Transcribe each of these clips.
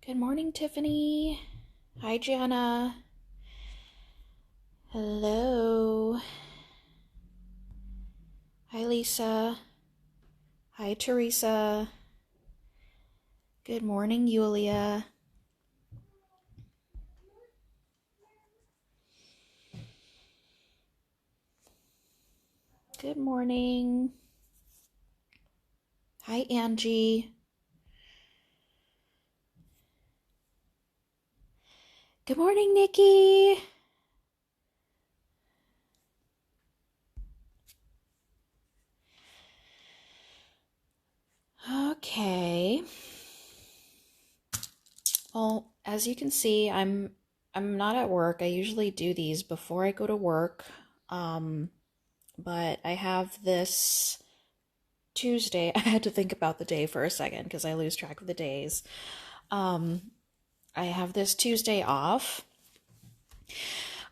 Good morning, Tiffany. Hi, Jana. Hello. Hi, Lisa. Hi, Teresa. Good morning, Yulia. Good morning. Hi, Angie. Good morning, Nikki. Okay. Well, as you can see, I'm not at work. I usually do these before I go to work. But I have this Tuesday. I had to think about the day for a second because I lose track of the days. I have this Tuesday off.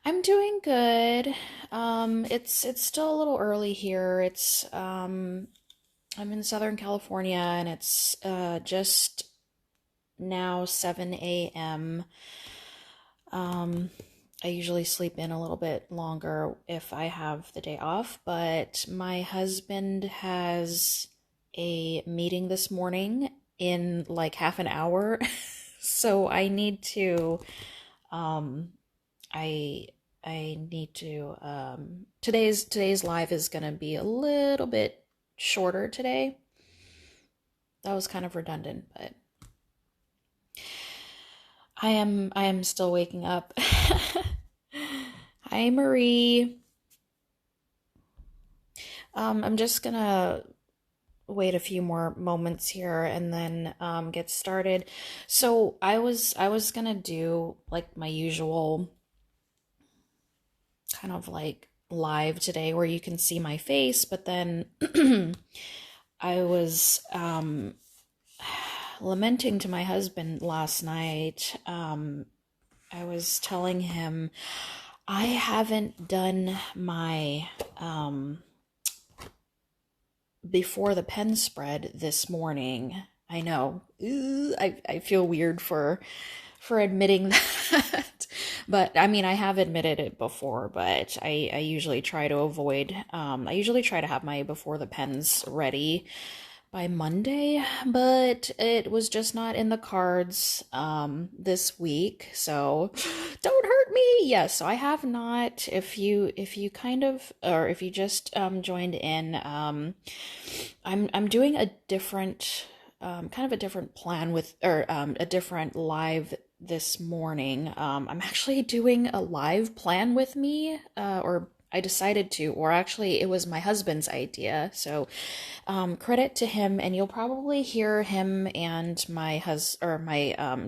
I'm doing good. It's still a little early here. I'm in Southern California and it's just now 7 a.m. I usually sleep in a little bit longer if I have the day off, but my husband has a meeting this morning in like half an hour. So I need to I need to today's live is gonna be a little bit shorter today. That was kind of redundant, but I am still waking up. Hi, Marie. I'm just gonna wait a few more moments here and then get started. So I was gonna do like my usual kind of like live today where you can see my face, but then I was lamenting to my husband last night. I was telling him I haven't done my before the pen spread this morning. I know. I feel weird for admitting that. But I mean, I have admitted it before, but I usually try to avoid, I usually try to have my before the pens ready by Monday, but it was just not in the cards this week, so don't hurt me. Yes, so I have not. If you kind of, or if you just joined in, I'm doing a different kind of a different plan with, or a different live this morning. I'm actually doing a live plan with me, or I decided to, or actually it was my husband's idea. So credit to him, and you'll probably hear him and my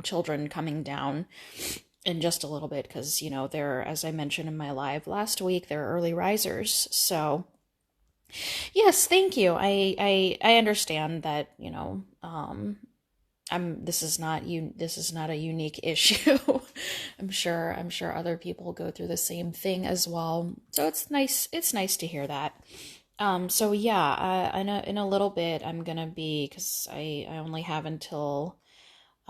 children coming down in just a little bit because, you know, they're, as I mentioned in my live last week, they're early risers. So yes, thank you. I understand that, you know, this is not a unique issue. I'm sure other people go through the same thing as well. So it's nice to hear that. So yeah, in a little bit I'm gonna be, because I only have until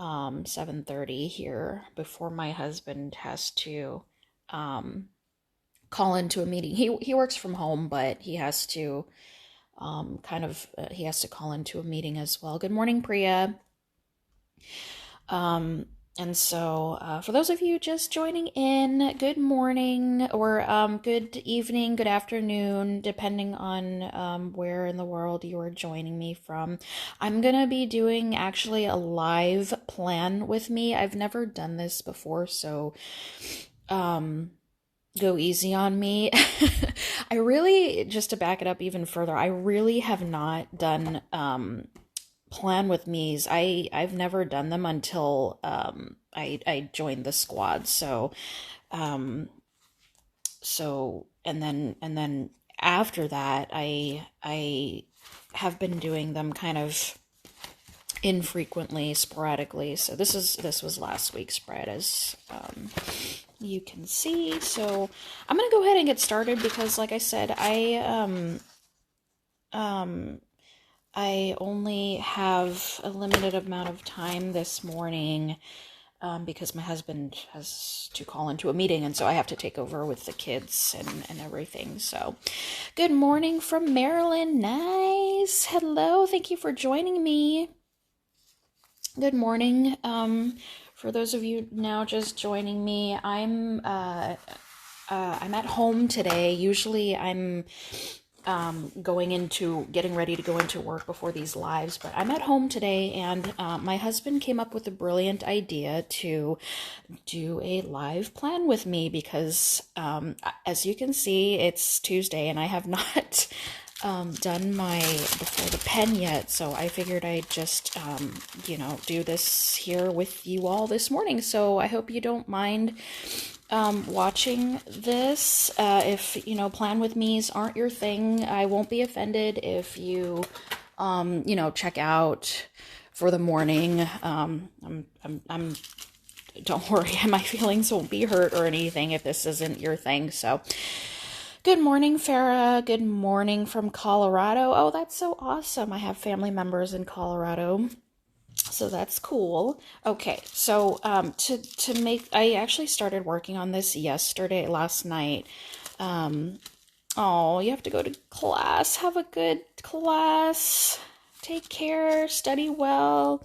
7:30 here before my husband has to call into a meeting. He works from home, but he has to he has to call into a meeting as well. Good morning, Priya. And so for those of you just joining in, good morning, or good evening, good afternoon, depending on where in the world you are joining me from. I'm gonna be doing actually a live plan with me. I've never done this before, so go easy on me. I really, just to back it up even further, I really have not done plan with me's. I've never done them until I joined the squad. So and then after that I have been doing them kind of infrequently, sporadically. So this was last week's spread, as you can see. So I'm gonna go ahead and get started because, like I said, I only have a limited amount of time this morning because my husband has to call into a meeting, and so I have to take over with the kids and everything. So, good morning from Maryland. Nice. Hello. Thank you for joining me. Good morning. For those of you now just joining me, I'm at home today. Usually I'm getting ready to go into work before these lives, but I'm at home today, and my husband came up with a brilliant idea to do a live plan with me because, as you can see, it's Tuesday and I have not done my before the pen yet, so I figured I'd just, do this here with you all this morning. So I hope you don't mind watching this. If, plan with me's aren't your thing, I won't be offended if you, check out for the morning. Don't worry, my feelings won't be hurt or anything if this isn't your thing. So, good morning, Farah. Good morning from Colorado. Oh, that's so awesome. I have family members in Colorado, so that's cool. Okay, so I actually started working on this last night. Oh, you have to go to class. Have a good class. Take care. Study well.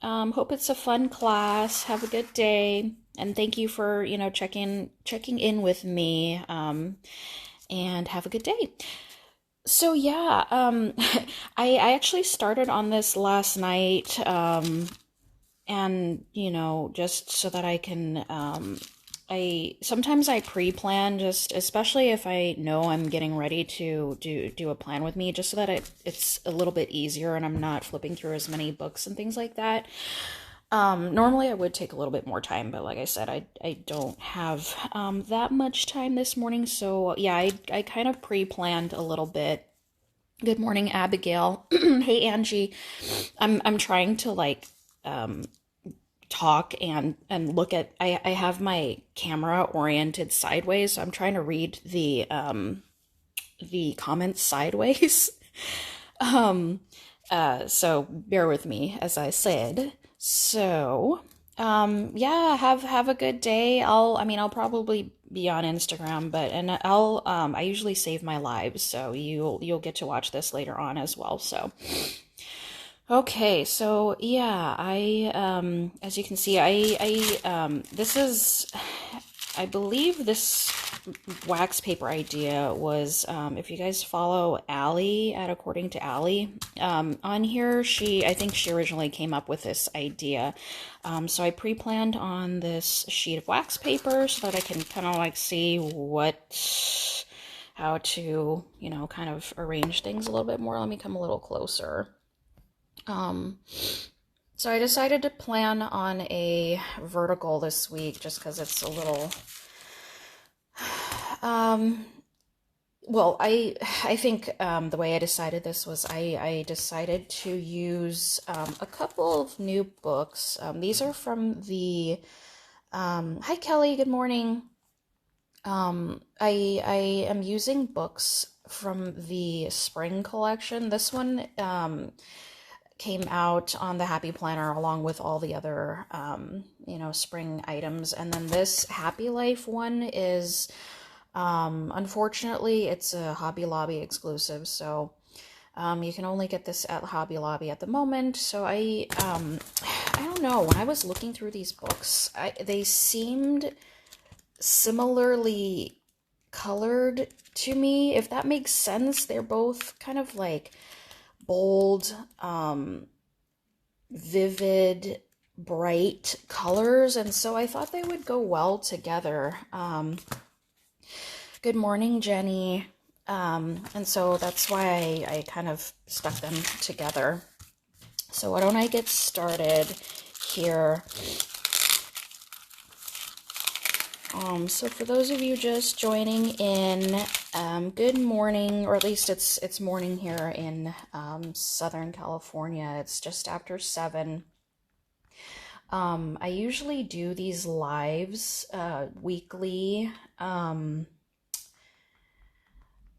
Hope it's a fun class. Have a good day. And thank you for, checking in with me. And have a good day. So yeah, I actually started on this last night, and just so that I can, sometimes I pre-plan, just especially if I know I'm getting ready to do a plan with me, just so that it's a little bit easier and I'm not flipping through as many books and things like that. Normally I would take a little bit more time, but like I said, I don't have that much time this morning, so yeah, I kind of pre-planned a little bit. Good morning, Abigail. Hey, Angie. I'm trying to talk and look at, I have my camera oriented sideways, so I'm trying to read the comments sideways. So bear with me, as I said. So, yeah, have a good day. I'll probably be on Instagram, I usually save my lives, so you'll get to watch this later on as well. So, okay, so yeah, as you can see, I believe this wax paper idea was, if you guys follow Allie at According to Allie, on here, I think she originally came up with this idea. So I pre-planned on this sheet of wax paper so that I can kind of see how to, kind of arrange things a little bit more. Let me come a little closer. So I decided to plan on a vertical this week just because it's a little, well, I think the way I decided this was I decided to use a couple of new books. These are from the, hi Kelly, good morning. I am using books from the spring collection. This one came out on the Happy Planner along with all the other, spring items. And then this Happy Life one is, unfortunately, it's a Hobby Lobby exclusive. So, you can only get this at Hobby Lobby at the moment. So I don't know, when I was looking through these books, they seemed similarly colored to me, if that makes sense. They're both kind of bold, vivid, bright colors, and so I thought they would go well together. Good morning, Jenny. And so that's why I kind of stuck them together. So why don't I get started here? So for those of you just joining in, good morning, or at least it's morning here in Southern California. It's just after 7. I usually do these lives weekly.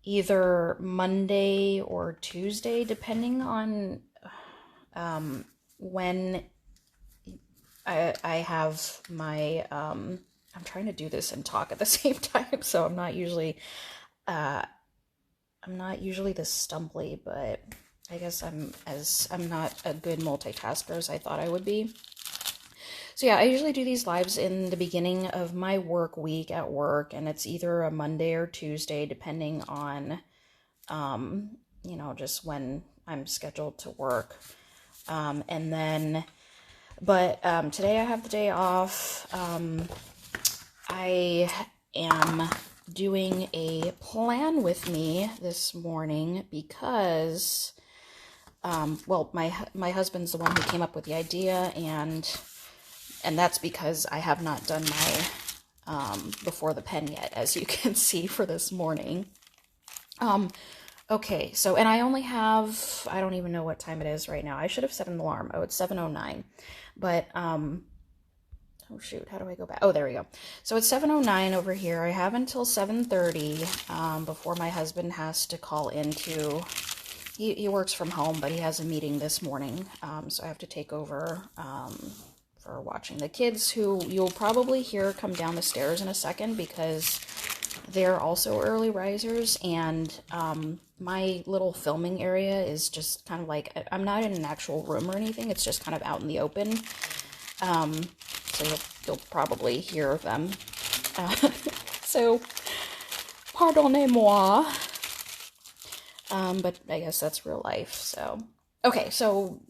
either Monday or Tuesday, depending on when I have my, I'm trying to do this and talk at the same time, so I'm not usually this stumbly, but I guess I'm not a good multitasker as I thought I would be. So yeah, I usually do these lives in the beginning of my work week at work, and it's either a Monday or Tuesday, depending on, just when I'm scheduled to work. And then, but today I have the day off. I am doing a plan with me this morning because, my husband's the one who came up with the idea, and that's because I have not done my before the pen yet, as you can see for this morning. Okay, so, and I only have, I don't even know what time it is right now. I should have set an alarm. Oh, it's 7:09. But, oh shoot, how do I go back? Oh, there we go. So it's 7:09 over here. I have until 7:30 before my husband has to call into, he works from home, but he has a meeting this morning. So I have to take over for watching the kids, who you'll probably hear come down the stairs in a second because they're also early risers, and my little filming area is just kind of like, I'm not in an actual room or anything, it's just kind of out in the open, so you'll probably hear them, so pardonnez-moi, but I guess that's real life. So okay, so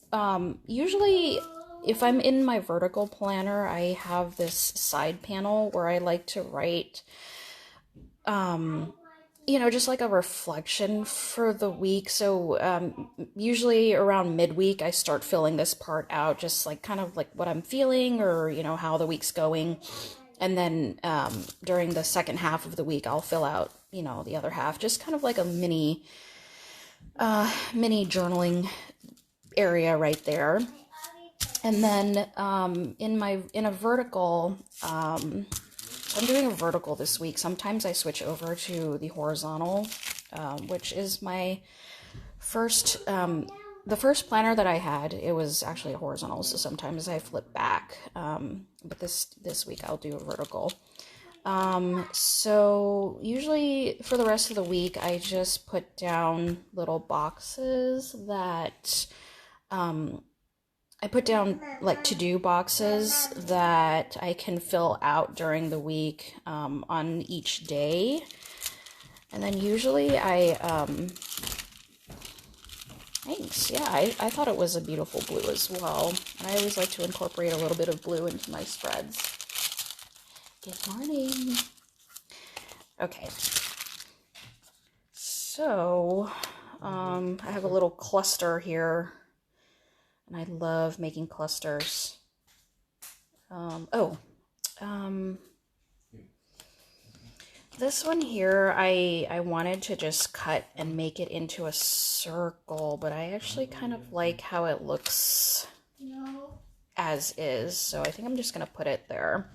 usually if I'm in my vertical planner, I have this side panel where I like to write just like a reflection for the week. So usually around midweek, I start filling this part out, just like kind of like what I'm feeling, or how the week's going. And then during the second half of the week, I'll fill out the other half, just kind of like a mini journaling area right there. And then in a vertical, I'm doing a vertical this week. Sometimes I switch over to the horizontal, which is my first, the first planner that I had, it was actually a horizontal, so sometimes I flip back, but this week I'll do a vertical. So usually for the rest of the week, I just put down little boxes that, I put down like to-do boxes that I can fill out during the week on each day. And then usually thanks, yeah, I thought it was a beautiful blue as well. I always like to incorporate a little bit of blue into my spreads. Good morning. Okay. So, I have a little cluster here. And I love making clusters. This one here, I wanted to just cut and make it into a circle, but I actually kind of like how it looks as is. So I think I'm just going to put it there.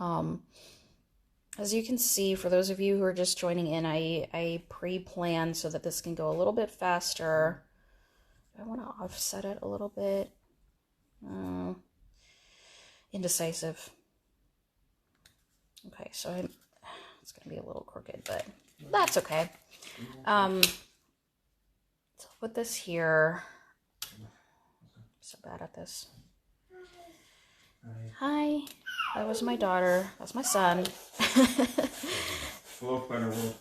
As you can see, for those of you who are just joining in, I pre-planned so that this can go a little bit faster. I want to offset it a little bit. Indecisive. Okay, so it's going to be a little crooked, but that's okay. So I'll put this here. I'm so bad at this. Hi. That was my daughter. That's my son. Hello, Planner World.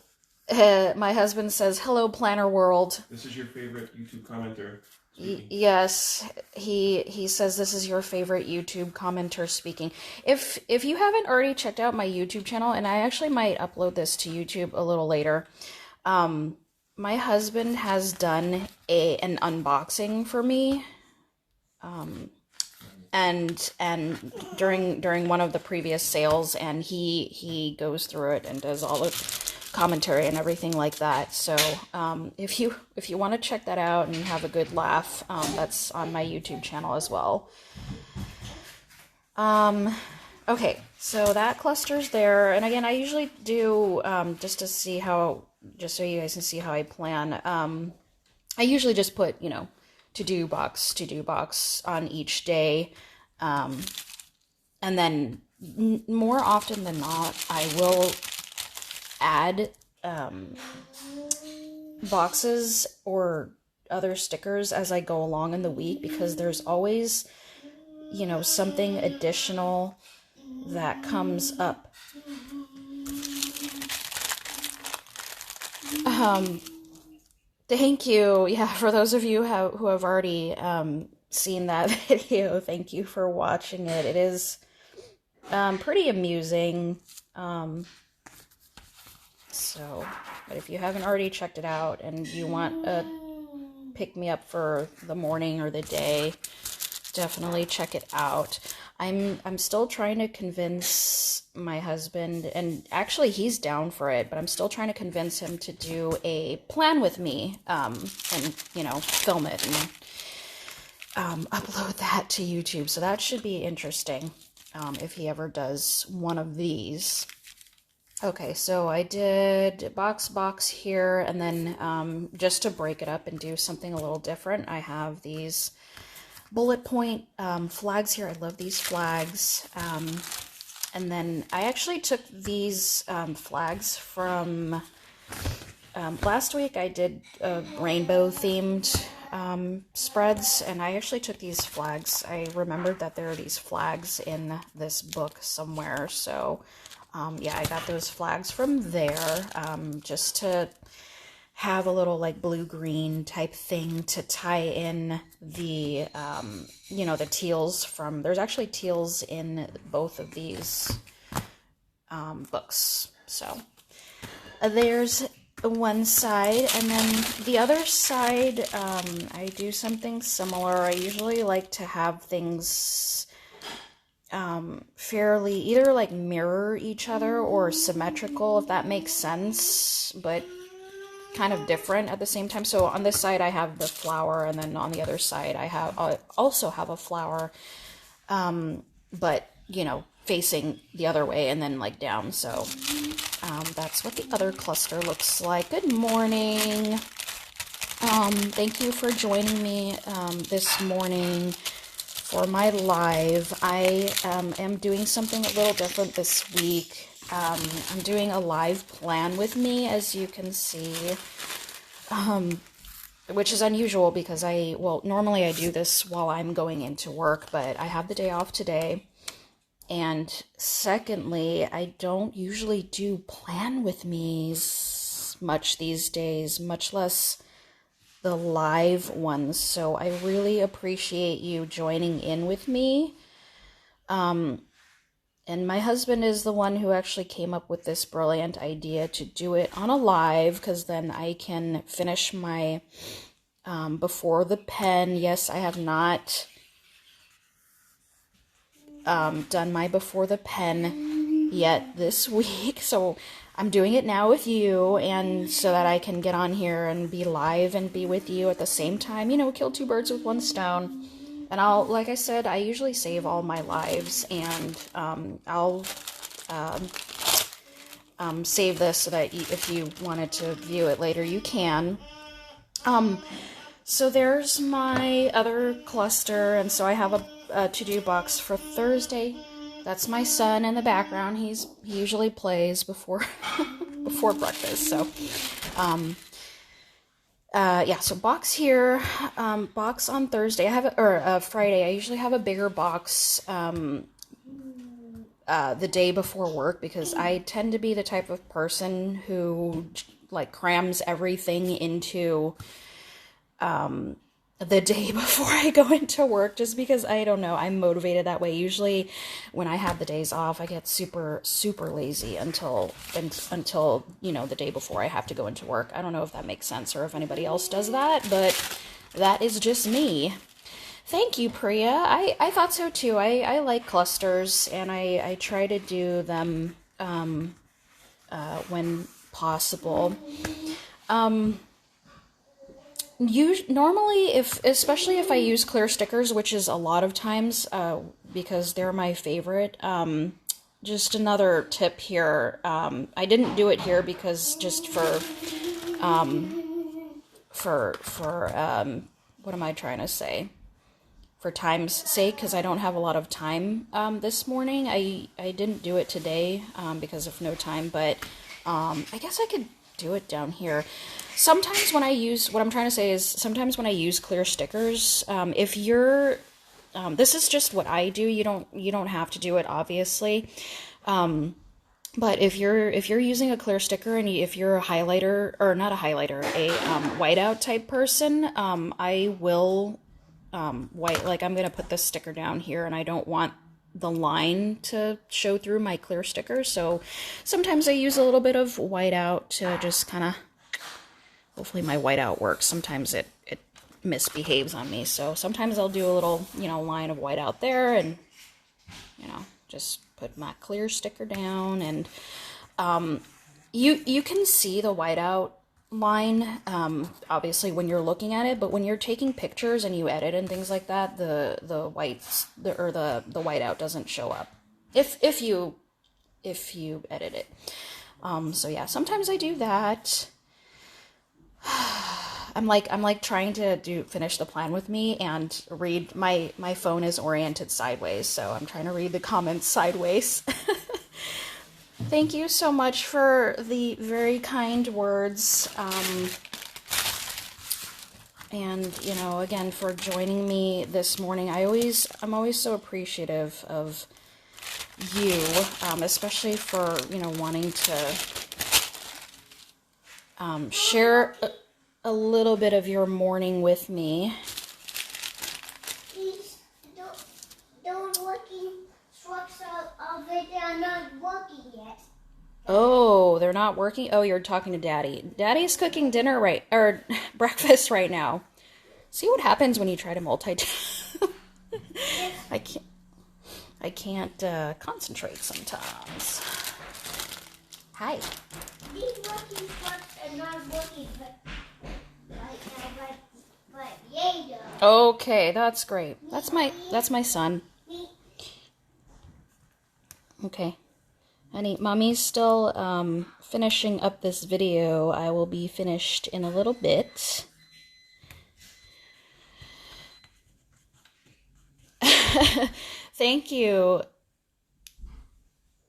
My husband says, hello, Planner World. This is your favorite YouTube commenter speaking. Yes, he says this is your favorite YouTube commenter speaking. If you haven't already checked out my YouTube channel, and I actually might upload this to YouTube a little later, my husband has done an unboxing for me, and during one of the previous sales, and he goes through it and does all of commentary and everything like that. So if you want to check that out and have a good laugh, that's on my YouTube channel as well. Okay, so that cluster's there, and again, I usually do just to see how just so you guys can see how I plan. I usually just put, to-do box on each day. And then more often than not, I will add boxes or other stickers as I go along in the week, because there's always, something additional that comes up. Thank you. Yeah, for those of you who have already seen that video, thank you for watching it. It is pretty amusing. But if you haven't already checked it out and you want a pick-me-up for the morning or the day, definitely check it out. I'm still trying to convince my husband, and actually he's down for it, but I'm still trying to convince him to do a plan with me, and film it and upload that to YouTube. So that should be interesting, if he ever does one of these. Okay, so I did box here, and then just to break it up and do something a little different, I have these bullet point flags here. I love these flags. And then I actually took these flags from last week. I did rainbow themed spreads, and I actually took these flags. I remembered that there are these flags in this book somewhere, so yeah, I got those flags from there, just to have a little like blue-green type thing to tie in the, the teals from, there's actually teals in both of these books. So there's one side, and then the other side, I do something similar. I usually like to have things fairly either like mirror each other or symmetrical, if that makes sense, but kind of different at the same time. So on this side I have the flower, and then on the other side I also have a flower, but facing the other way and then like down. So that's what the other cluster looks like. Good morning. Thank you for joining me this morning for my live. I am doing something a little different this week. I'm doing a live plan with me, as you can see, which is unusual because normally I do this while I'm going into work, but I have the day off today. And secondly, I don't usually do plan with me's much these days, much less the live ones. So I really appreciate you joining in with me. And my husband is the one who actually came up with this brilliant idea to do it on a live, because then I can finish my before the pen. Yes, I have not done my before the pen yet this week, so I'm doing it now with you, and so that I can get on here and be live and be with you at the same time, kill two birds with one stone. And like I said, I usually save all my lives, and I'll save this so that if you wanted to view it later, you can. So there's my other cluster, and so I have a to-do box for Thursday. That's my son in the background. He usually plays before before breakfast. So yeah, so box here, box on Thursday. I have Friday. I usually have a bigger box the day before work, because I tend to be the type of person who like crams everything into the day before I go into work, just because I don't know, I'm motivated that way. Usually when I have the days off, I get super lazy until the day before I have to go into work. I don't know if that makes sense or if anybody else does that, but that is just me. Thank you, Priya. I thought so too. I like clusters, and I try to do them when possible. Normally, especially if I use clear stickers, which is a lot of times, because they're my favorite, just another tip here. I didn't do it here because just what am I trying to say? For time's sake, because I don't have a lot of time this morning. I didn't do it today because of no time, but I guess I could do it down here. Sometimes when I use, what I'm trying to say is, sometimes when I use clear stickers, if you're, this is just what I do. You don't have to do it, obviously. But if you're using a clear sticker and if you're a highlighter, or not a highlighter, a whiteout type person, I will I'm going to put this sticker down here, and I don't want the line to show through my clear sticker, so sometimes I use a little bit of whiteout to just kind of, hopefully my whiteout works. Sometimes it misbehaves on me, so sometimes I'll do a little, line of whiteout there, and, just put my clear sticker down, and you can see the whiteout line, obviously when you're looking at it, but when you're taking pictures and you edit and things like that, the whiteout doesn't show up if you edit it. So yeah, sometimes I do that. I'm like trying to finish the plan with me and read. My phone is oriented sideways, so I'm trying to read the comments sideways. Thank you so much for the very kind words, and again, for joining me this morning. I'm always so appreciative of you, especially for wanting to share a little bit of your morning with me. Please don't working trucks of it are not working yet. Oh, they're not working? Oh, you're talking to Daddy. Daddy's cooking dinner breakfast right now. See what happens when you try to multitask. I can't concentrate sometimes. Hi. These working trucks are not working, but yay though. Okay, that's great. That's my son. Okay. Honey, Mommy's still finishing up this video. I will be finished in a little bit. Thank you.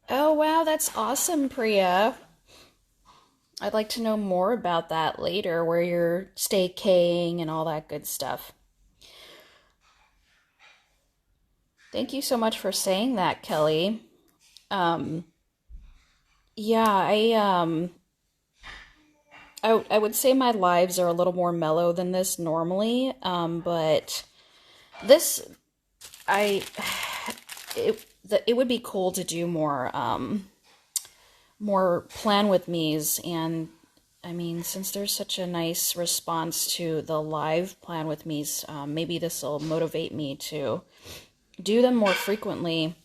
Oh, wow, that's awesome, Priya. I'd like to know more about that later, where you're staycaying and all that good stuff. Thank you so much for saying that, Kelly. Yeah, I would say my lives are a little more mellow than this normally, but this, it would be cool to do more plan with me's, and I mean, since there's such a nice response to the live plan with me's, maybe this will motivate me to do them more frequently.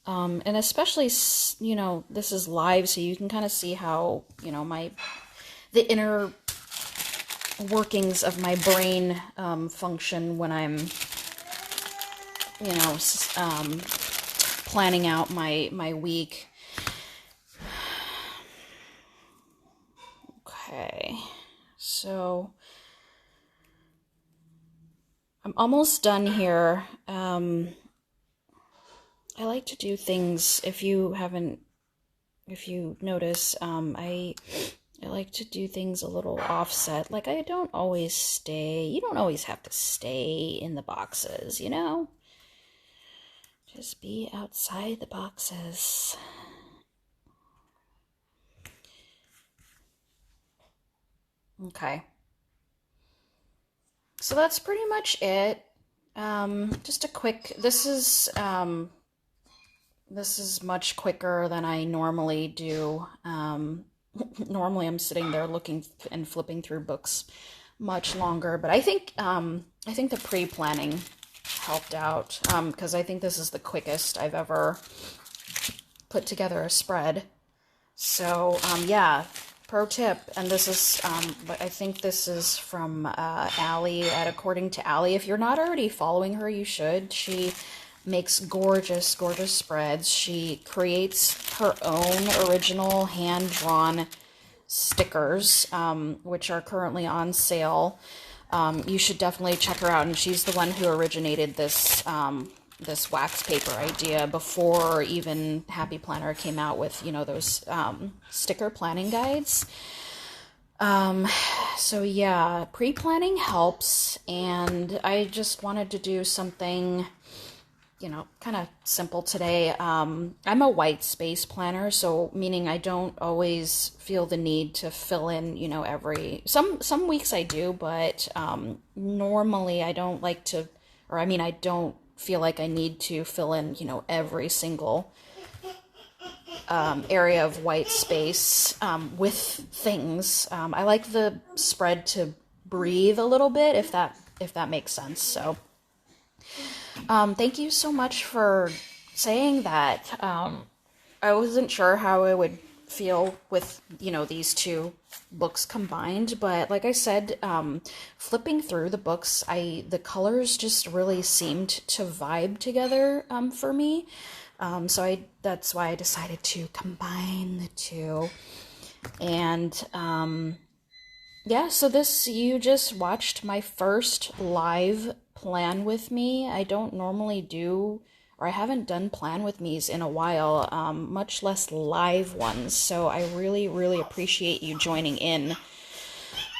And especially, this is live, so you can kind of see how, the inner workings of my brain function when I'm, planning out my week. Okay, so I'm almost done here. I like to do things, if you notice, I like to do things a little offset. Like, you don't always have to stay in the boxes, Just be outside the boxes. Okay. So that's pretty much it. Just a quick, this is much quicker than I normally do. Normally I'm sitting there looking and flipping through books much longer, but I think the pre-planning helped out, because I think this is the quickest I've ever put together a spread. So, yeah, pro tip, and this is, I think this is from Allie at According to Allie. If you're not already following her, you should. She makes gorgeous, gorgeous spreads. She creates her own original hand-drawn stickers, which are currently on sale. You should definitely check her out, and she's the one who originated this this wax paper idea before even Happy Planner came out with, you know, those sticker planning guides. So yeah, pre-planning helps, and I just wanted to do something, you know, kind of simple today. I'm a white space planner, so meaning I don't always feel the need to fill in, you know, some weeks I do, but normally I don't like to, or I mean, I don't feel like I need to fill in, you know, every single area of white space with things. I like the spread to breathe a little bit, if that makes sense. So thank you so much for saying that. I wasn't sure how I would feel with, you know, these two books combined, but like I said, flipping through the books, the colors just really seemed to vibe together for me. So that's why I decided to combine the two. And yeah, so you just watched my first live plan with me. I don't normally do, or I haven't done plan with me's in a while, much less live ones. So I really, really appreciate you joining in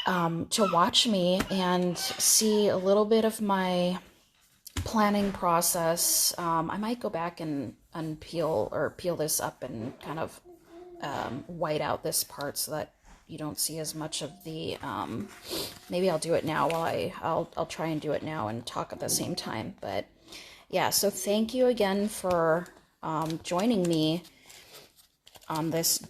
to watch me and see a little bit of my planning process. I might go back and peel this up and kind of white out this part so that you don't see as much of the, maybe I'll do it now while I'll try and do it now and talk at the same time. But yeah, so thank you again for joining me on this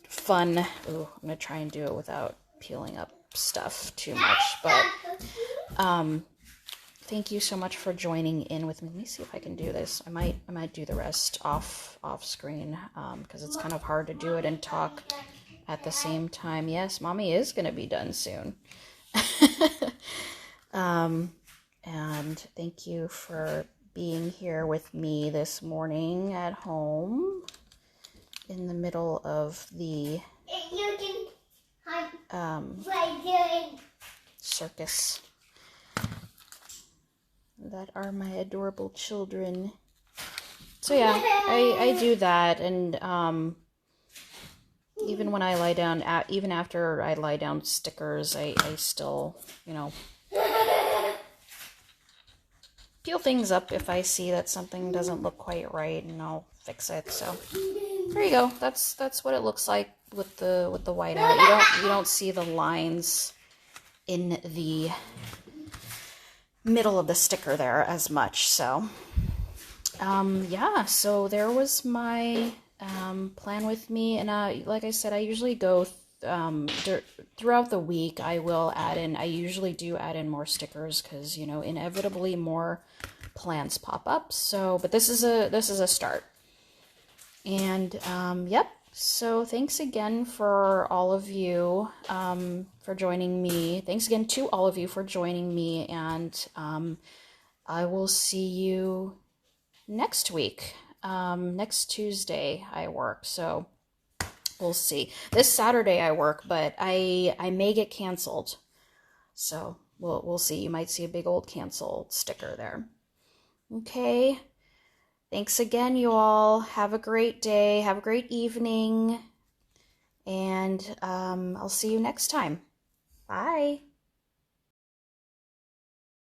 fun, I'm gonna try and do it without peeling up stuff too much, but thank you so much for joining in with me. Let me see if I can do this. I might do the rest off screen, because it's kind of hard to do it and talk at the same time. Yes, mommy is going to be done soon. And thank you for being here with me this morning at home in the middle of the circus. That are my adorable children. So yeah, I do that, and even when I lie down, even after I lie down stickers, I still, you know, peel things up if I see that something doesn't look quite right, and I'll fix it. So there you go. That's what it looks like with the white out. You don't see the lines in the middle of the sticker there as much. So yeah, so there was my plan with me, and like I said, I usually go throughout the week. I usually do add in more stickers, because, you know, inevitably more plans pop up. So but this is a start. And yep, so thanks again for all of you for joining me. Thanks again to all of you for joining me, and I will see you next week. Next Tuesday I work, so we'll see. This Saturday I work, but I may get canceled, so we'll see. You might see a big old cancel sticker there. Okay, thanks again, you all. Have a great day, have a great evening, and I'll see you next time. Bye.